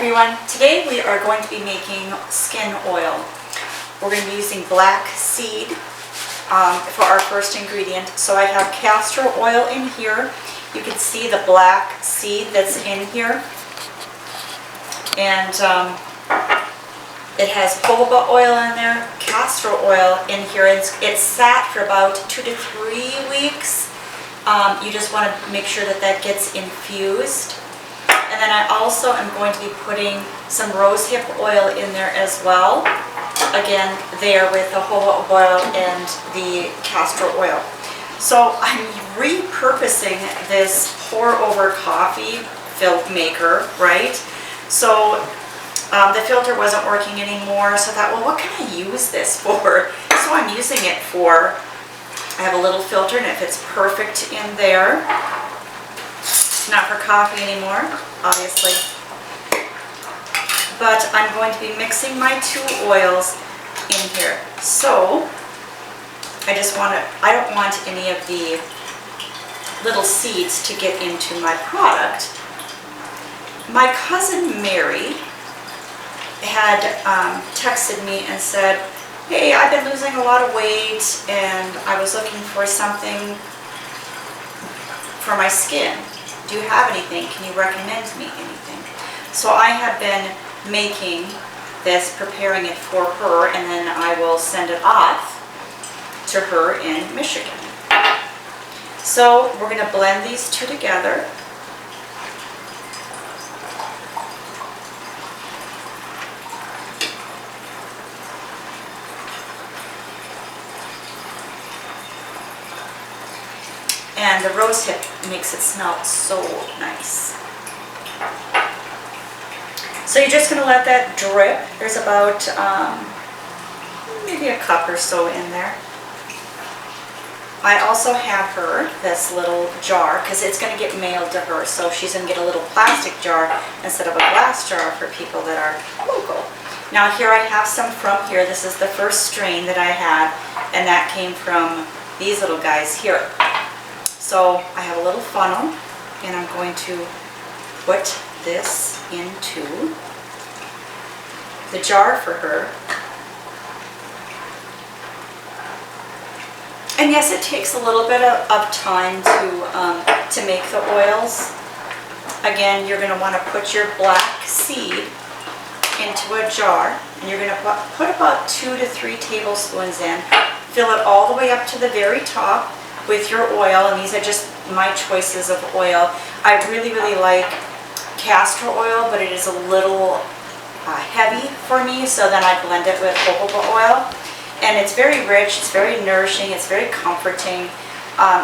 everyone, today we are going to be making skin oil. We're going to be using black seed for our first ingredient. So I have castor oil in here. You can see the black seed that's in here. And it has jojoba oil in there, castor oil in here. It's sat for about 2 to 3 weeks. You just want to make sure that that gets infused. And then I also am going to be putting some rosehip oil in there as well. Again, there with the jojoba oil and the castor oil. So I'm repurposing this pour over coffee filter, right? So the filter wasn't working anymore, so I thought, well, what can I use this for? So I'm using it for, I have a little filter and it fits perfect in there. Not for coffee anymore, obviously. But I'm going to be mixing my two oils in here. So I don't want any of the little seeds to get into my product. My cousin Mary had texted me and said, hey, I've been losing a lot of weight and I was looking for something for my skin. Do you have anything? Can you recommend me anything? So I have been making this, preparing it for her, and then I will send it off to her in Michigan. So we're going to blend these two together. And the rosehip makes it smell so nice. So you're just going to let that drip. There's about maybe a cup or so in there. I also have her this little jar because it's going to get mailed to her. So she's going to get a little plastic jar instead of a glass jar for people that are local. Now here I have some from here. This is the first strain that I had, and that came from these little guys here. So I have a little funnel, and I'm going to put this into the jar for her. And yes, it takes a little bit of time to make the oils. Again, you're going to want to put your black seed into a jar, and you're going to put about 2 to 3 tablespoons in. Fill it all the way up to the very top with your oil, and these are just my choices of oil. I really like castor oil, but it is a little heavy for me, so then I blend it with jojoba oil. And it's very rich, it's very nourishing, it's very comforting.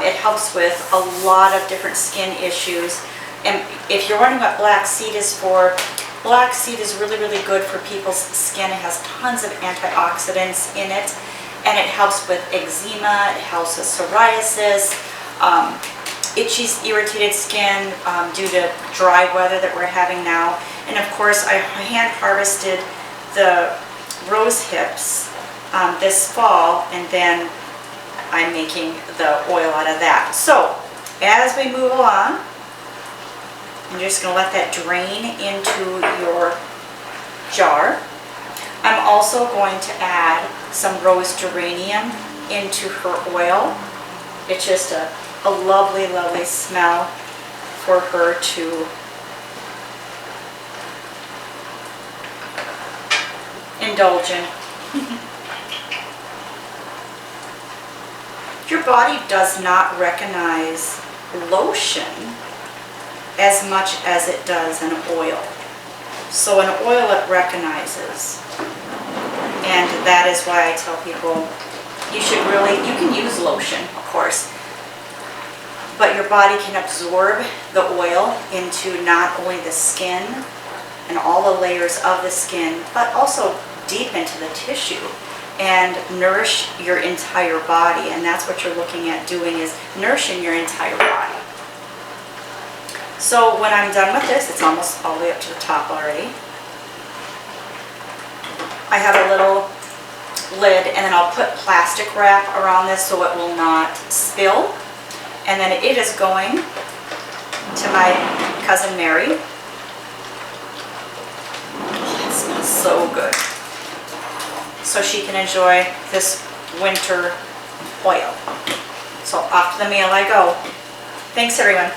It helps with a lot of different skin issues. And if you're wondering what black seed is for, black seed is really good for people's skin. It has tons of antioxidants in it. And it helps with eczema, it helps with psoriasis, itchy, irritated skin due to dry weather that we're having now. And of course, I hand harvested the rose hips this fall, and then I'm making the oil out of that. So as we move along, I'm just going to let that drain into your jar. I'm also going to add some rose geranium into her oil. It's just a lovely smell for her to indulge in. Your body does not recognize lotion as much as it does an oil. So an oil it recognizes. And that is why I tell people you can use lotion, of course, but your body can absorb the oil into not only the skin and all the layers of the skin, but also deep into the tissue and nourish your entire body. And that's what you're looking at doing, is nourishing your entire body. So when I'm done with this, it's almost all the way up to the top already. I have a little lid, and then I'll put plastic wrap around this so it will not spill. And then it is going to my cousin Mary. so good. So she can enjoy this winter oil. So off to the meal I go. Thanks everyone.